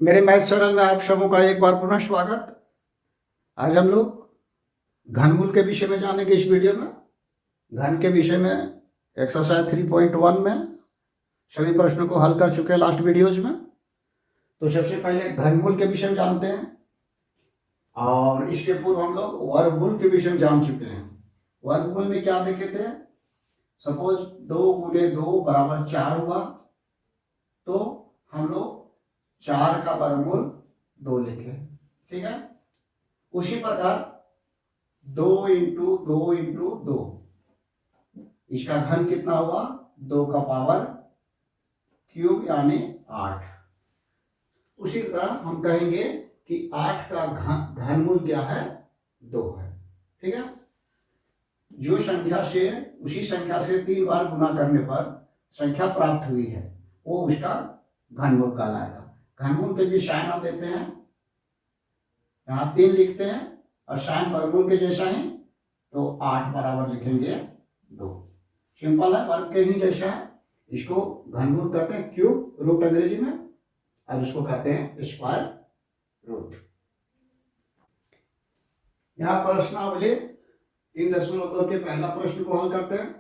मेरे math channel में आप सबों का एक बार पुनः स्वागत। आज हम लोग घनमूल के विषय में जानेंगे। इस वीडियो में घन के विषय में एक्सरसाइज 3.1 में सभी प्रश्नों को हल कर चुके हैं लास्ट वीडियोज में। तो सबसे पहले घनमूल के विषय में जानते हैं, और इसके पूर्व हम लोग वर्गमूल के विषय में जान चुके हैं। वर्गमूल में क्या देखे थे, सपोज 2 गुने 2 बराबर 4 हुआ, तो हम लोग 4 का वर्गमूल 2 लिखे, ठीक है। उसी प्रकार 2 इंटू 2 इंटू 2, इसका घन कितना हुआ, 2 का पावर क्यूब यानी 8। उसी तरह हम कहेंगे कि 8 का घनमूल क्या है, 2 है, ठीक है। जो संख्या से उसी संख्या से 3 बार गुना करने पर संख्या प्राप्त हुई है, वो उसका घनमूल कहलाएगा। घनमूल के भी साइन आप देते हैं, यहाँ 3 लिखते हैं और साइन वर्गमूल के जैसा ही, तो 8 बराबर लिखेंगे 2। सिंपल है, वर्ग के ही जैसा है। इसको घनमूल कहते हैं क्यूब रूट अंग्रेजी में, और इसको कहते हैं स्क्वायर रूट। यहाँ प्रश्नावली 3.2 के पहला प्रश्न को हल करते हैं।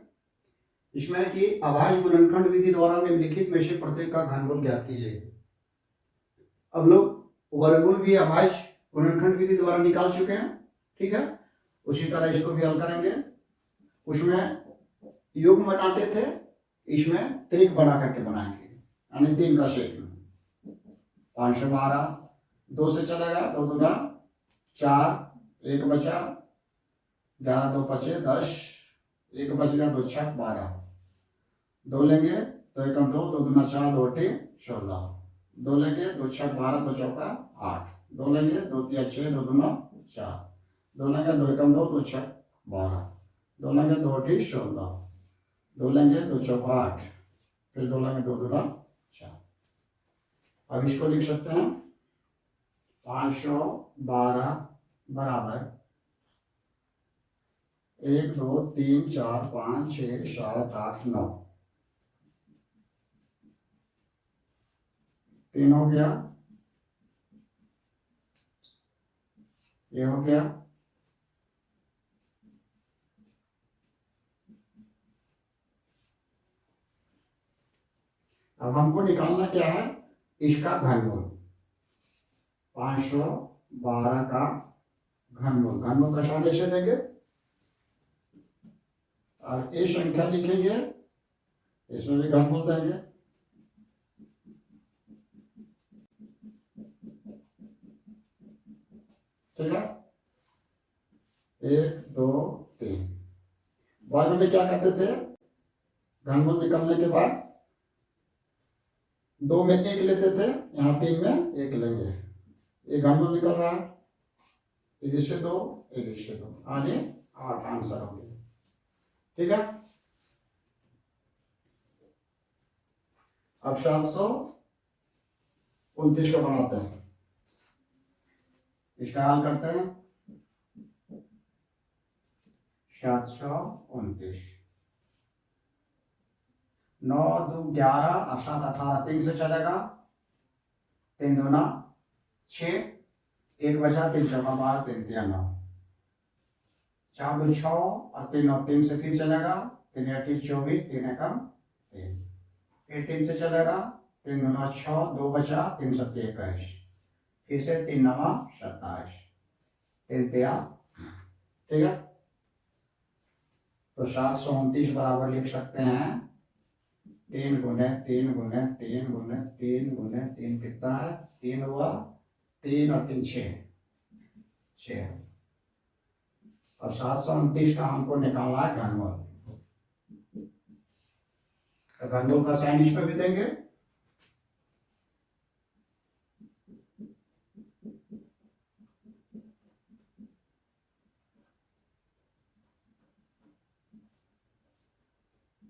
इसमें कि अभाज्य गुणनखंड विधि द्वारा निम्नलिखित में से प्रत्येक का घनमूल ज्ञात कीजिए। अब लोग वर्गमूल भी अभाज्य गुणनखंड विधि द्वारा निकाल चुके हैं, ठीक है। उसी तरह इसको भी हल करेंगे। उसमें युग्म बनाते थे, इसमें त्रिक बना करके बनाएंगे, यानी 3 का सेट में 512, 2 से चलेगा 2 दूना 4, 1 बचा, 11 2 5 10, 1 बच गया, 2 6 12, 2 लेंगे तो 1 2, 2 दूना 4, 2 8 16, 2 लेंगे 2 6 12, 2 चौका 8, 2 लेंगे 2 3 6, 2 दूना 4, 2 लेंगे 2 1 2, 2 6 12, 2 लेंगे 2 8 16, 2 लेंगे 2 चौका 8, फिर 2 लेंगे 2 दूना 4। अब इसको लिख सकते हैं 512 बराबर 1 2 3 4 5 6 7 8 9, 3 हो गया, ये हो गया, अब हमको निकालना क्या है, इसका घनमूल। 512 का घनमूल, घनमूल का सादे से देंगे और ये संख्या लिखेंगे, इसमें भी घनमूल देंगे, ठीक है। 1 2 3। वर्ग में क्या करते थे, घनमूल निकालने के बाद 2 में 1 लेते थे, यहाँ 3 में 1 लेंगे, ये घनमूल निकल रहा है, इधर से 2 इधर से 2, आगे 8 आंसर हो गया, ठीक है। अब 729 को बनाते हैं, इसका हल करते हैं। 729, 9 2 11 और 7 18, 3 से चलेगा, 3 दूना 6, 1 बचा, 3 चौका 12, 3 3 9, 4 2 6 और 3 9, 3 से फिर चलेगा, 3 8 24, 3 1 3, फिर 3 से चलेगा, 3 दूना 6, 2 बचा, 3 7 21, फिर से 3 9 27, 3 3, ठीक है। तो 729 बराबर लिख सकते हैं 3 गुने 3 गुने 3 गुने 3 गुने 3, कितना है, 3 हुआ, 3 और 3 6, 6। और 729 का हमको निकालना है घनमूल, तो घनमूल का साइन इसमें भी देंगे,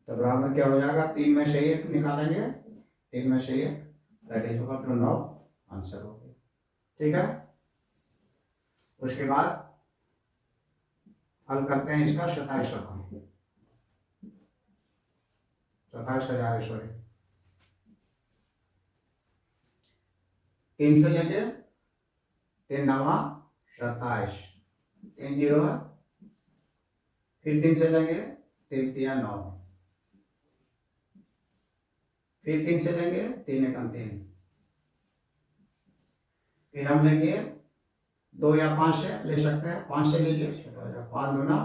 तो बराबर क्या हो जाएगा, 3 में से 1 निकालेंगे, 3 में से 1, that is equal to 9, answer हो गया, ठीक है। उसके बाद हल करते हैं इसका 2700 का, 27,000 सॉरी, 3 से लेंगे 3 9 27, 3 0 है। फिर 3 से लेंगे 3 3 9, फिर 3 से लेंगे 3 1 3, फिर हम लेंगे 2 या 5 से ले सकते हैं, 5 से लीजिए, 5 2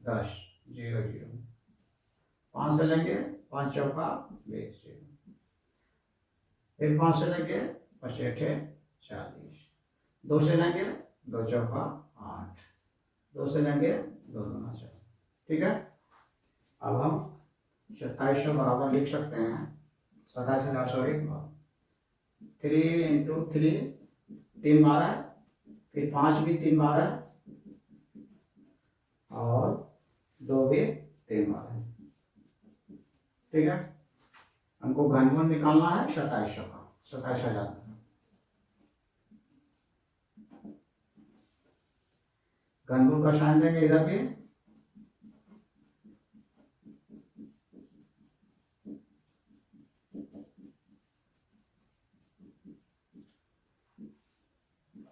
10 0 0, 5 से लेंगे 5 चौका 20, फिर 5 से लेंगे 5 8 40, 2 से लेंगे 2 चौका 8, 2 से लेंगे 2 2 4। ठीक है, अब हम 2700 बराबर लिख सकते हैं 27,000, सॉरी 3 इंटू 3, 3 बार है, फिर 5 भी 3 बार है, और 2 भी 3 बार है। ठीक है, हमको घनमूल निकालना है 2700 का, 27,000 का। घनमूल का साइन देंगे इधर भी,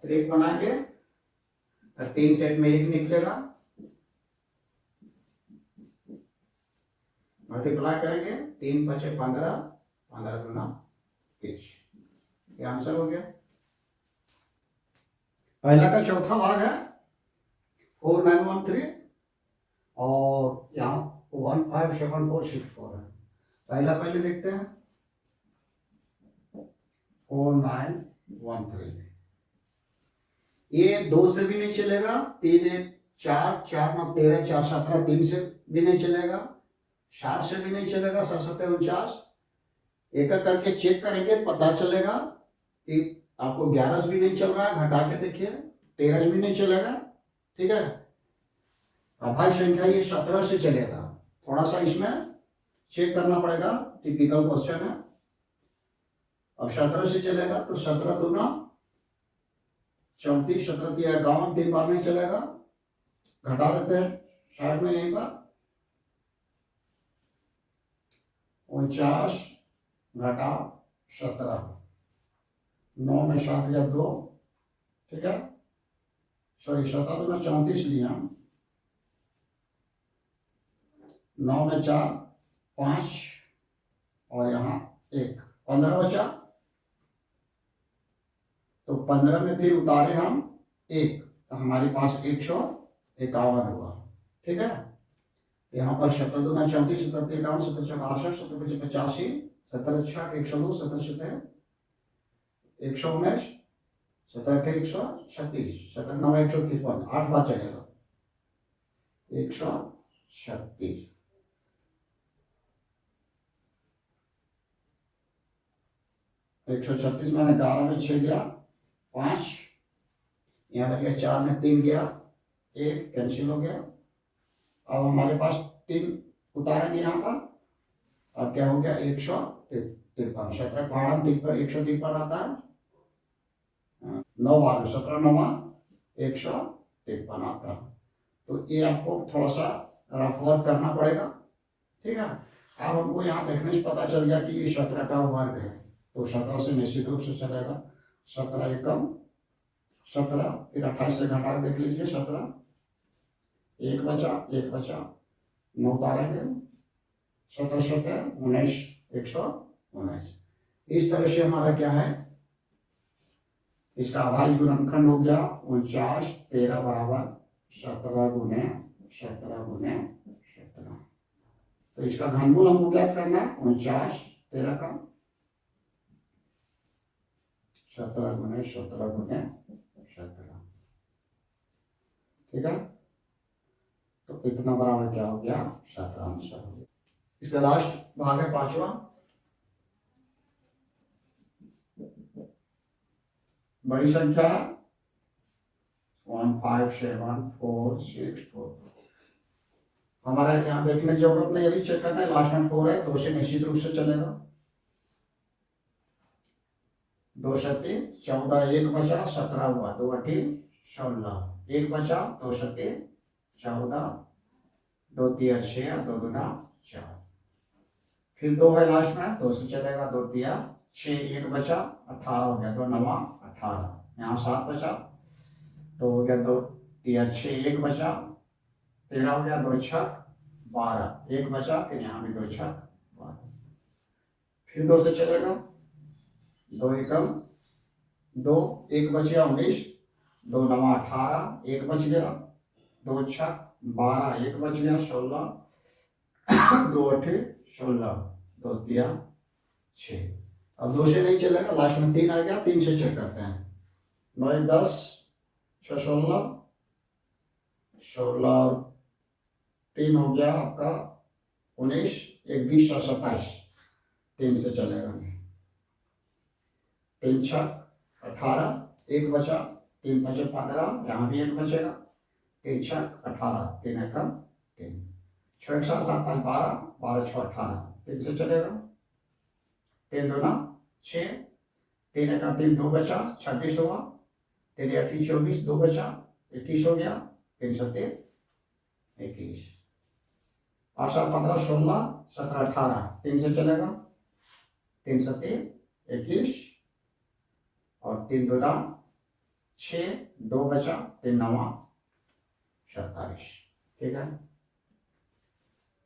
त्रिक बनाएंगे, 3 सेट में 1 निकलेगा, मल्टीप्लाई करेंगे, 3 5 15, 15 गुना 30, ये आंसर हो गया। पहला का चौथा भाग है 4913, और यहाँ 157464 है। पहले देखते हैं 4913, ये 2 से भी नहीं चलेगा, 3 1 4 4 9 13 4 17 3 से भी नहीं चलेगा, 7 से भी नहीं चलेगा, 7 7 49, एक एक करके चेक करेंगे, पता चलेगा कि आपको 11 से भी नहीं चल रहा है, घटा के देखिए 13 से भी नहीं चलेगा। ठीक है, अभाज्य संख्या ये 17 से चलेगा, थोड़ा सा इसमें चेक करना पड़ेगा, टिपिकल क्वेश्चन है। अब 17 से चलेगा तो 17 दूना 34, 17 3 51, 3 बार नहीं चलेगा, घटा देते हैं साइड में, यहीं पर 49 घटा 17, 9 में 7 या 2, ठीक है, सॉरी 17 दूना 34 लिया, 9 में 4 5, और यहाँ 1, 15 बचा, तो 15 में फिर उतारे हम 1, तो हमारे पास 151 हुआ। ठीक है, यहाँ पर 17 दूना 34, 17 3 51, 17 4 68, 17 5 85, 17 6 102, 17 7 119, 17 8 136, 17 9 153, 8 बार चलेगा, 136, 136 मैंने 11 में 6 गया 5, यहाँ बच गया 4 में 3 गया 1, कैंसिल हो गया। अब हमारे पास 3 उतारेंगे यहाँ पर, अब क्या हो गया 153, 17 5 3 पर 153 आता है, 9 बार 17 9 153 आता है। तो ये आपको थोड़ा सा रफ वर्क करना पड़ेगा। ठीक है, अब हमको यहाँ देखने से पता चल गया कि ये 17 का वर्ग है, तो 17 से निश्चित रूप से चलेगा, 17 एकम 17, फिर 28 से घटा देख लीजिए, 17 1 बचा 9 उतारेंगे, 17 7 19 119। इस तरह से हमारा क्या है, इसका अभाज्य गुणनखंड हो गया 49 13 बराबर 17 गुने 17 गुने 17। तो इसका घनमूल हमको ज्ञात करना है 49 13 का 17 गुने 17 गुने 17। ठीक है, तो इतना बराबर क्या हो गया 17 आंसर हो गया। इसका लास्ट भाग है 5वां, बड़ी संख्या 157464। हमारे यहाँ देखने की जरूरत नहीं, अभी चेक करना है, लास्ट में 4 है, 2 से निश्चित रूप से चलेगा, 2 से 3 14, 1 बचा 17 हुआ, 2 8 16, 1 बचा 2 से 3 14, 2 3 6, 2 2 4, फिर 2 है लास्ट में, 2 से चलेगा, 2 3 6, 1 बचा 18 हो गया, 2 9 18, यहाँ 7 बचा, तो हो गया 2 3 6, 1 बचा, 13 हो गया, 2 6 12, 1 बचा, फिर यहाँ भी 2 6 12, फिर 2 से चलेगा, 2 एकम 2, 1 बच गया 19, 2 9 18, 1 बच गया, 2 6 12, 1 बच गया 16, 2 8 16, 2 3 6। अब 2 से नहीं चलेगा, लास्ट में 3 आ गया, 3 से चेक करते हैं, 9 1 10, 6 16, 16 3 हो गया आपका 19, 1 20 और 27, 3 से चलेगा, 3 6 18, 1 बचा, 3 5 15, यहाँ भी 1 बचेगा, 3 6 18, 3 एकम 3, 6 1 7 7 5 12, 12 6 18, 3 से चलेगा, 3 2 6, 3 एकम 3, 2 बचा, 26 हुआ, 3 8 24, 2 बचा, 21 हो गया, 3 7 21, 8 7 15 16 17 18, 3 से चलेगा, 3 7 21 और 3 2 6, 2 बचा, 3 9 27, ठीक है।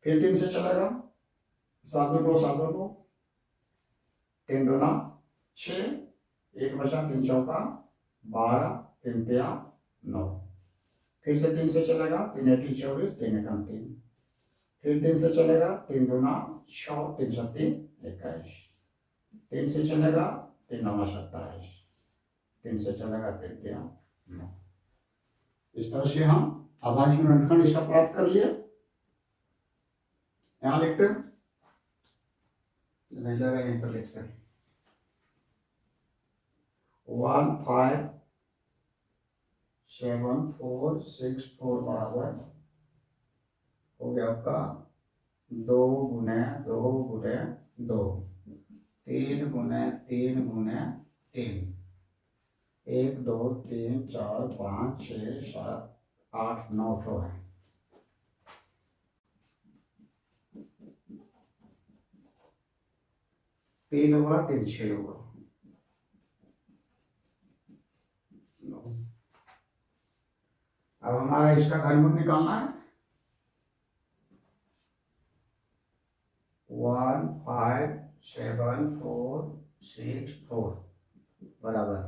फिर 3 से चलेगा, 7 2 7 2, 3 2 6, 1 बचा, 3 चौका 12, 3 3 9, फिर से 3 से चलेगा, 3 8 24, 3 एकम 3, फिर 3 से चलेगा, 3 2 6, 3 7 21, 3 से चलेगा, 3 9 27, 3 से चलेगा, 3 3 9। इस तरह से हम अभाज्य गुणनखंड इसका प्राप्त कर लिए। यहाँ लिखते हैं, नहीं लगा, यहीं पर लिखते हैं 1 5 7 4 6 4 बराबर हो गया आपका 2 गुने 2 गुने 2, 3 गुने 3 गुने 3, 1 2 3 4 5 6 7 8 9 ठो है। तीन होगा, 3 6 होगा, अब हमारा इसका घनमूल निकालना है, 1 5 7 4 6 4 बराबर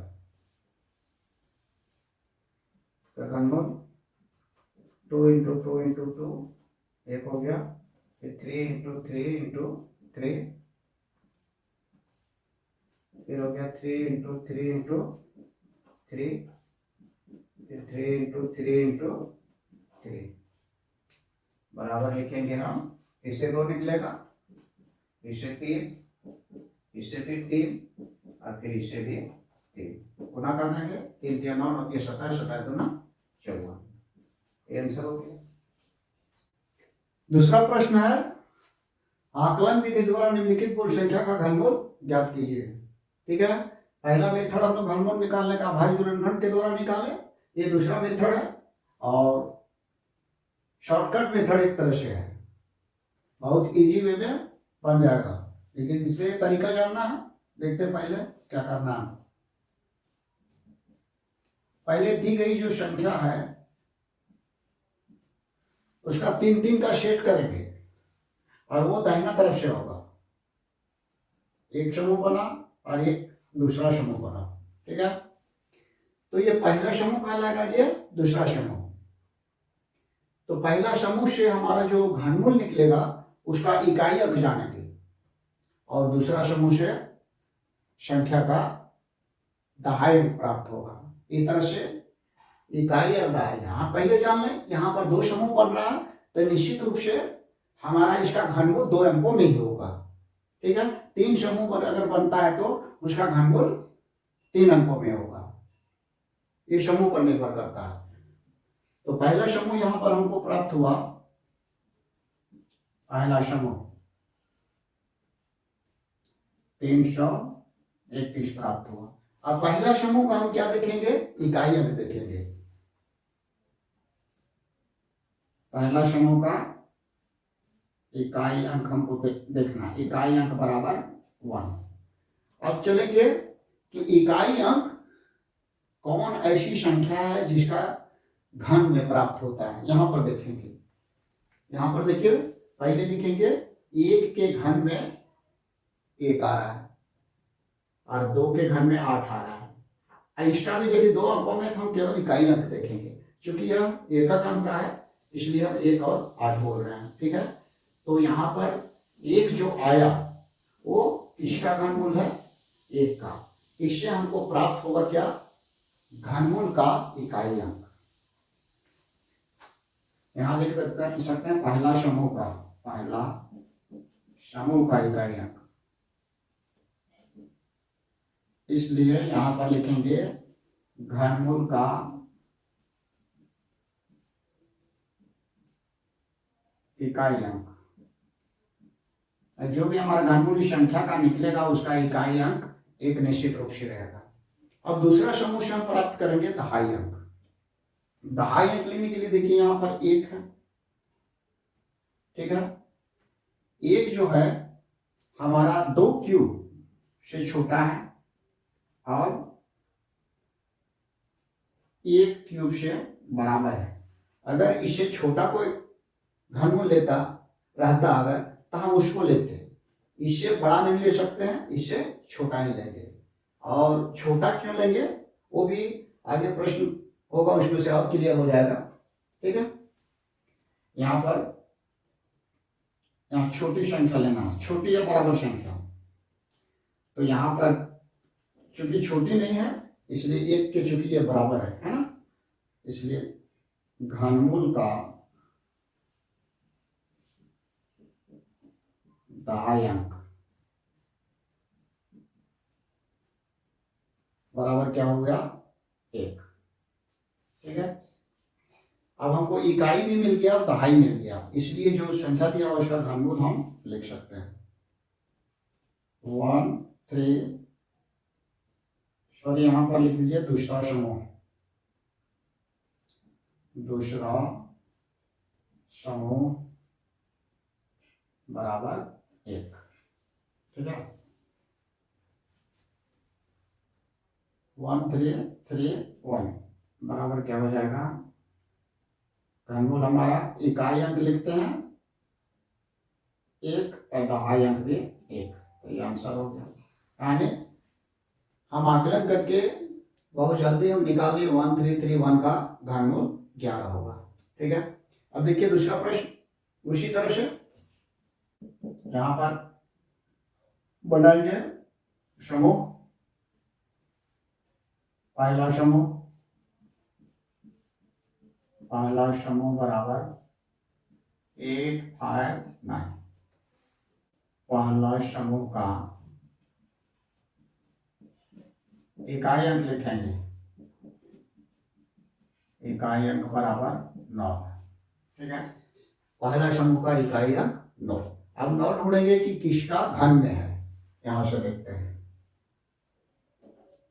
का घनमूल 2 इंटू 2 इंटू 2, 1 हो गया, फिर 3 इंटू 3 इंटू 3, फिर हो गया 3 इंटू 3 इंटू 3, फिर 3 इंटू 3 इंटू 3 बराबर लिखेंगे हम, इससे 2 निकलेगा, इससे 3, इससे फिर 3 और फिर इससे भी 3, गुना कर देंगे, 3 3 9 9 3 27, 27 2 54, ये आंसर हो गया। दूसरा प्रश्न है, आकलन विधि द्वारा निम्नलिखित पूर्ण संख्या का घनमूल ज्ञात कीजिए। ठीक है, पहला मेथड हम लोग घनमूल निकालने का अभाज्य गुणनखंड के द्वारा निकाले, ये दूसरा मेथड है, और शॉर्टकट मेथड एक तरह से है, बहुत इजी वे में बन जाएगा, लेकिन इसलिए तरीका जानना है। देखते पहले क्या करना है। पहले दी गई जो संख्या है उसका 3 3 का सेट करेंगे और वो दाहिना तरफ से होगा, एक समूह बना और एक दूसरा समूह बना। ठीक है, तो ये पहला समूह कहलाएगा, ये दूसरा समूह। तो पहला समूह से हमारा जो घनमूल निकलेगा उसका इकाई अंक जानेंगे, और दूसरा समूह से संख्या का दहाई अंक प्राप्त होगा। इस तरह से इकाई और दहाई यहाँ पहले जान लें। यहाँ पर 2 समूह बन रहा है तो निश्चित रूप से हमारा इसका घनमूल 2 अंकों में ही होगा। ठीक है, 3 समूह पर अगर बनता है तो उसका घनमूल 3 अंकों में होगा, ये समूह पर निर्भर करता है। तो पहला समूह यहाँ पर हमको प्राप्त हुआ, पहला समूह 331 प्राप्त हुआ। अब पहला समूह का हम क्या देखेंगे, इकाई अंक देखेंगे। पहला समूह का इकाई अंक हमको देखना, इकाई अंक बराबर 1। अब चलेंगे कि इकाई अंक कौन ऐसी संख्या है जिसका घन में प्राप्त होता है। यहां पर देखेंगे, यहां पर देखिए पहले लिखेंगे 1 के घन में 1 आ रहा है और 2 के घन में 8 आ रहा है। इसका भी यदि 2 अंकों में तो हम केवल इकाई अंक देखेंगे, क्योंकि यह एकक अंक का है इसलिए हम 1 और 8 बोल रहे हैं। ठीक है, तो यहाँ पर 1 जो आया वो किसका घनमूल है? 1 का। इससे हमको प्राप्त होगा क्या? घनमूल का इकाई अंक। यहां लिख सकते हैं पहला समूह का इकाई अंक। इसलिए यहां पर लिखेंगे घनमूल का इकाई अंक। जो भी हमारा घनमूल संख्या का निकलेगा उसका इकाई अंक एक निश्चित रूप से रहेगा। अब दूसरा समूह से हम प्राप्त करेंगे दहाई अंक। दहाई अंक लेने के लिए देखिए यहां पर 1 है। ठीक है, 1 जो है हमारा 2 क्यूब से छोटा है और 1 क्यूब से बराबर है। अगर इससे छोटा कोई घनमूल लेता रहता अगर तो हम उसको लेते, इससे बड़ा नहीं ले सकते हैं, इससे छोटा ही लेंगे। और छोटा क्यों लेंगे वो भी आगे प्रश्न होगा, उसमें से अब क्लियर हो जाएगा। ठीक है, यहाँ पर छोटी संख्या लेना है, छोटी या बराबर संख्या। तो यहाँ पर चूंकि छोटी नहीं है इसलिए 1 के चूंकि ये बराबर है ना, इसलिए घनमूल का दहाई अंक बराबर क्या हो गया? 1। ठीक है, अब हमको इकाई भी मिल गया और दहाई मिल गया, इसलिए जो संख्या दिया हुआ उसका घनमूल हम लिख सकते हैं 1 3। सॉरी, यहां पर लिख लीजिए दूसरा समूह बराबर 1। ठीक है, 1 3 3 1 बराबर क्या हो जाएगा? घनमूल हमारा इकाई अंक लिखते हैं 1 और दहाई अंक भी 1। तो ये आंसर हो गया। यानी हम आकलन करके बहुत जल्दी हम निकाल लिए 1331 का घनमूल 11 होगा। ठीक है, अब देखिए दूसरा प्रश्न उसी तरह से यहां पर बनाएंगे समूह। पहला समूह बराबर 8 5 9। पहला समूह का इकाई अंक लिखेंगे, इकाई अंक बराबर 9। ठीक है, पहला समूह का इकाई अंक 9। अब 9 ढूंढेंगे कि किसका घन में है। यहां से देखते हैं,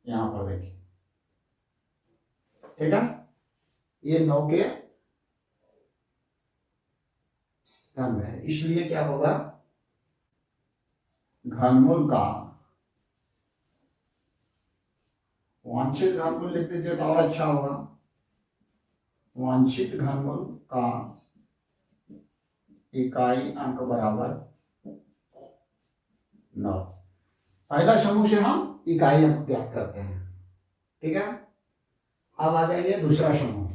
यहां पर देखिए। ठीक है, ये 9 के घन में है, इसलिए क्या होगा? घनमूल का वांछित घनमूल लिख दीजिए तो और अच्छा होगा। वांछित घनमूल का इकाई अंक बराबर 9। पहला समूह से हम इकाई अंक ज्ञात करते हैं। ठीक है, अब आ जाइए दूसरा समूह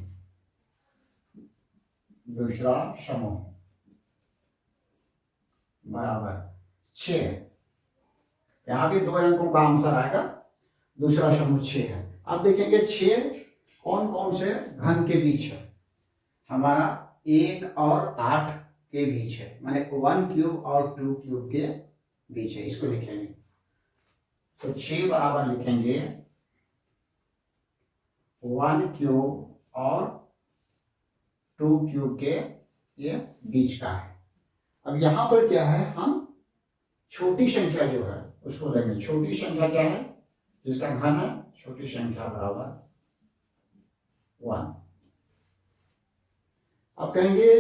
बराबर 6। यहां भी 2 अंकों का आंसर आएगा। दूसरा समूह 6 है। अब देखेंगे 6 कौन कौन से घन के बीच है? हमारा 1 और 8 के बीच है, माने 1 क्यूब और 2 क्यूब के बीच है। इसको लिखेंगे तो 6 बराबर लिखेंगे 1 क्यूब और 2 क्यूब के ये बीच का है। अब यहां पर क्या है, हम छोटी संख्या जो है उसको लेंगे। छोटी संख्या क्या है जिसका घन है? छोटी संख्या बराबर 1। अब कहेंगे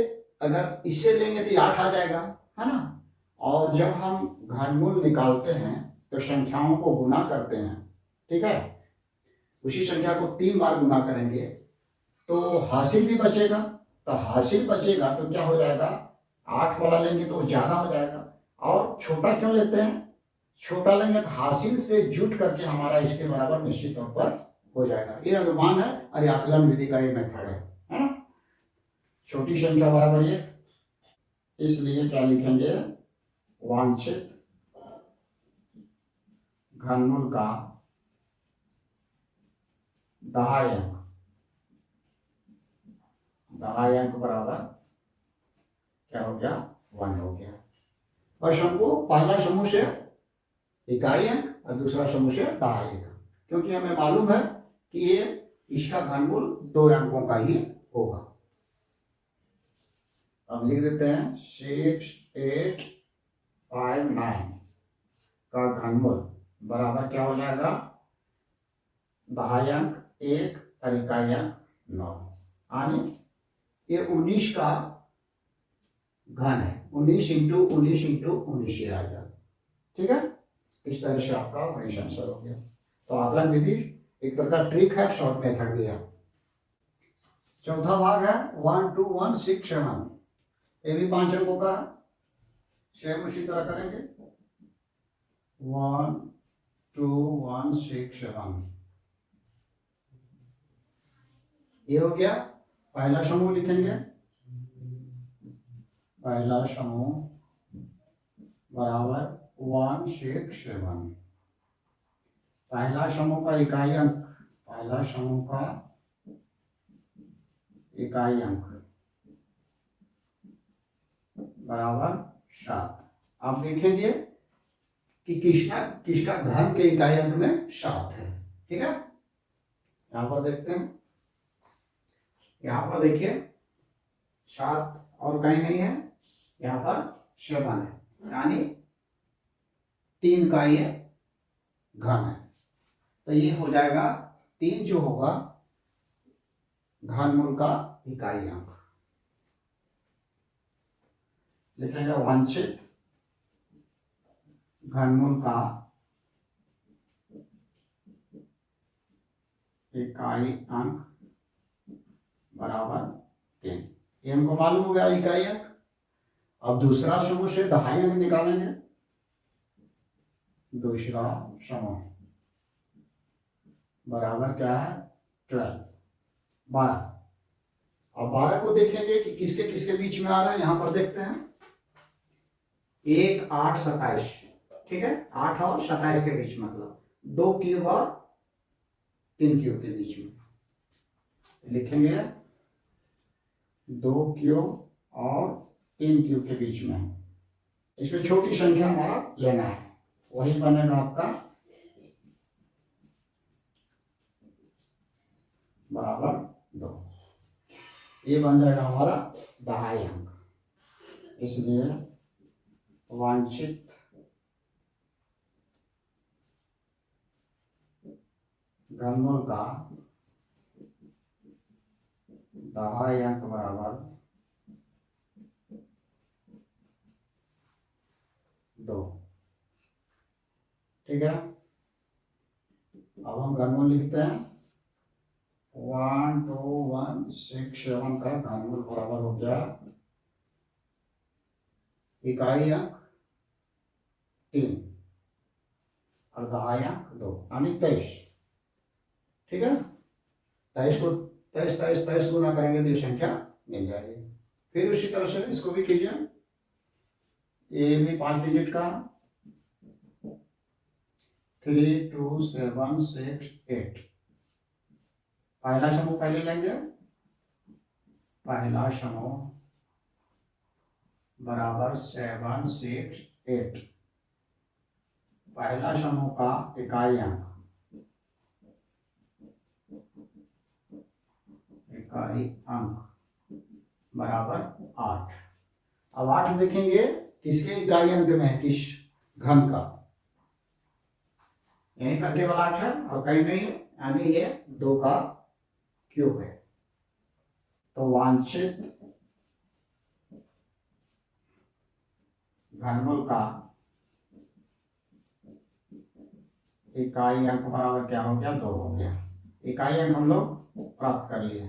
अगर इससे लेंगे तो 8 आ जाएगा, है ना। और जब हम घनमूल निकालते हैं तो संख्याओं को गुना करते हैं ठीक है। उसी संख्या को 3 बार गुना करेंगे तो हासिल भी बचेगा। तो हासिल बचेगा तो क्या हो जाएगा, 8 वाला लेंगे तो ज्यादा हो जाएगा। और छोटा क्यों लेते हैं, छोटा लेंगे तो हासिल से जुट करके हमारा इसके बराबर निश्चित तौर पर हो जाएगा। ये अनुमान है और ये आकलन विधि का ये मेथड है ना। छोटी संख्या बराबर ये, इसलिए क्या लिखेंगे, वांछित घनमूल का दहाई अंक बराबर क्या हो गया, 1 हो गया। और हमको पहला समूह से इकाई अंक और दूसरा समूह से दहाई अंक, क्योंकि हमें मालूम है कि ये इसका घनमूल 2 अंकों का ही होगा। अब लिख देते हैं 6, 8, 5, 9 का घनमूल बराबर क्या हो जाएगा, दहाई अंक 1 और इकाई अंक 9, यानी ये 19 का घन है। 19 इंटू 19 इंटू 19 ये आएगा। ठीक है, इस तरह से आपका 19 आंसर हो गया। तो आकलन विधि एक तरह का ट्रिक है, शॉर्ट मेथड भी है। चौथा भाग है 1, 2, 1, 6, 7। ये भी 5 अंकों का, सेम उसी तरह करेंगे। 1, 2, 1, 6, 7 ये हो गया। पहला समूह लिखेंगे, पहला समूह बराबर 1, 6, 7। पहला समूह का इकाई अंक, पहला समूह का इकाई अंक बराबर 7। आप देखेंगे कि किसका घन के इकाई अंक में 7 है। ठीक है, यहां पर देखते हैं, यहां पर देखिए 7 और कहीं नहीं है, यहां पर 7 है, यानी 3 का ये घन है। तो ये हो जाएगा 3 जो होगा घनमूल का इकाई अंक। लिखेंगे वांछित घनमूल का इकाई अंक बराबर 3। ये हमको मालूम हो गया इकाई अंक। अब दूसरा समूह से दहाई अंक निकालेंगे। दूसरा समूह बराबर क्या है, 12, 12। अब 12 को देखेंगे कि किसके किसके बीच में आ रहा है। यहां पर देखते हैं 1, 8, 27। ठीक है, 8 और 27 के बीच, मतलब 2 क्यूब और 3 क्यूब के बीच में लिखेंगे। 2 क्यूब और 3 क्यूब के बीच में, इसमें छोटी संख्या हमारा लेना है, वही बनेगा आपका बराबर 2। ये बन जाएगा हमारा दहाई अंक। इसलिए वांछित घनमूल का दहाई अंक बराबर 2। ठीक है, अब हम घनमूल लिखते हैं। 1, 2, 1, 6, 7 का घनमूल बराबर हो गया इकाई अंक 3 और दहाई अंक 2, यानी 23। ठीक है, 23 को 23, 23, 23 गुना करेंगे तो ये संख्या मिल जाएगी। फिर उसी तरह से इसको भी कीजिए। ये भी 5 डिजिट का, 3, 2, 7, 6, 8। पहला समूह पहले लेंगे। पहला समूह बराबर 7, 6, 8। पहला समूह का इकाई अंक बराबर 8। अब 8 देखेंगे किसके इकाई अंक में है, किस घन का। यहीं पर केवल 8 है और कहीं नहीं है, यानी ये 2 का क्यूब है। तो वांछित घनमूल का इकाई अंक बराबर क्या हो गया, 2 हो गया। इकाई अंक हम लोग प्राप्त कर लिए।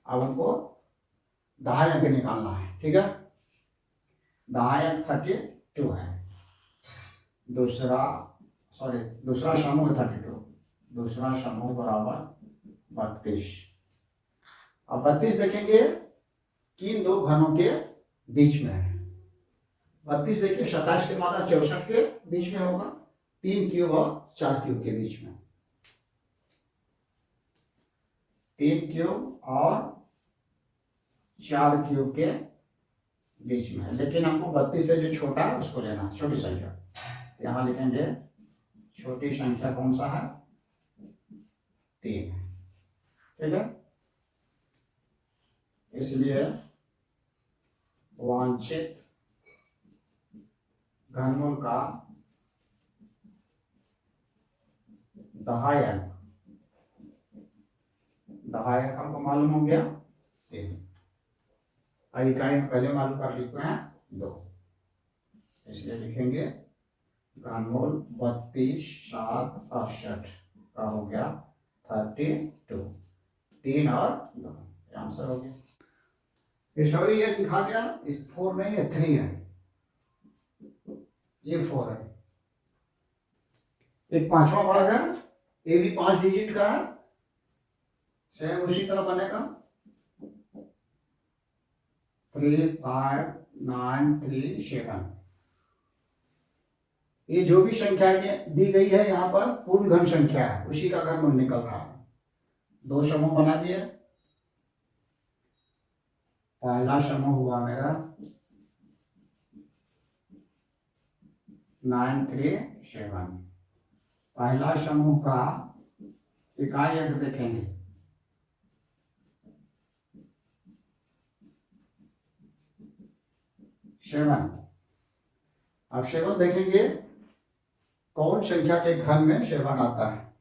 अब हमको दहाई अंक निकालना है, ठीक है। दहाई अंक 32 है। दूसरा समूह 32, दूसरा समूह बराबर 32। अब 32 देखेंगे किन दो घनों के बीच में है। 32 देखिए 27 के मादा 64 के बीच में होगा, 3 क्यूब और 4 क्यूब के बीच में। 3 क्यूब और 4 क्यूब के बीच में है, लेकिन हमको 32 से जो छोटा है उसको लेना, छोटी संख्या। यहाँ लिखेंगे छोटी संख्या कौन सा है, 3, ठीक है। इसलिए वांछित घनमूल का दहाई अंक हमको मालूम हो गया 3। अब इकाई पहले मालूम कर लिखते हैं 2, इसलिए लिखेंगे घनमूल 32 7 68 का हो गया 32, 3 और 2, आंसर हो गया। सॉरी ये दिखा गया 4 नहीं है, 3 है, ये 4 है। एक पांचवा भाग है, ये भी 5 डिजिट का है, सेम उसी तरह बनेगा 3 5 9 3 7। ये जो भी संख्या दी गई है यहाँ पर पूर्ण घन संख्या है, उसी का घनमूल निकल रहा है। 2 समूह बना दिए। पहला समूह हुआ मेरा 9 3 7। पहला समूह का इकाई अंक देखेंगे, 7। अब 7 देखेंगे कौन संख्या के घन में 7 आता है।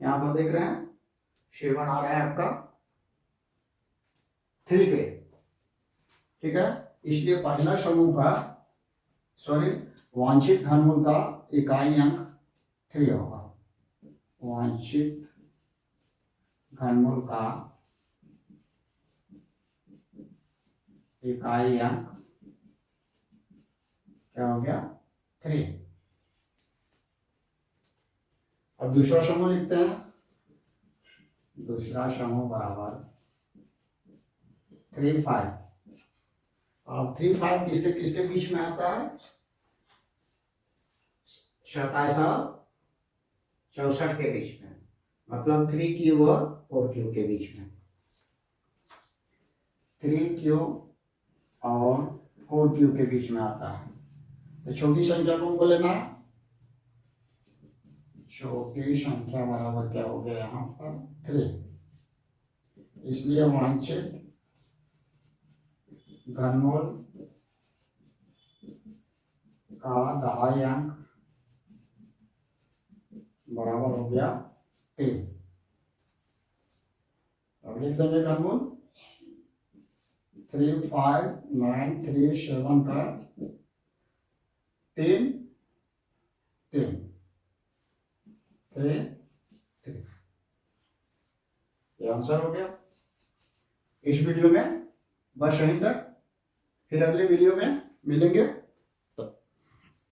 यहां पर देख रहे हैं 7 आ रहा है आपका 3 के, ठीक है। इसलिए पहला समूह का वांछित घनमूल का इकाई अंक 3 होगा। वांछित घनमूल का इकाई अंक क्या हो गया, 3। अब दूसरा समूह लिखते हैं। दूसरा समूह बराबर 3 5। अब 3 5 किसके किसके बीच में आता है, 27 और 64 के बीच में, मतलब 3 क्यूब और 4 क्यूब के बीच में। 3 क्यूब और 4 क्यूब के बीच में आता है। तो छोटी संख्या को हमको लेना है। छोटी संख्या बराबर क्या हो गया यहाँ पर 3। इसलिए वांछित घनमूल का दहाई अंक बराबर हो गया 3। अब लिख देंगे घनमूल 3 5 9 3 7 का 3 3 3 3। ये आंसर हो गया इस वीडियो में। बस यहीं तक, फिर अगले वीडियो में मिलेंगे।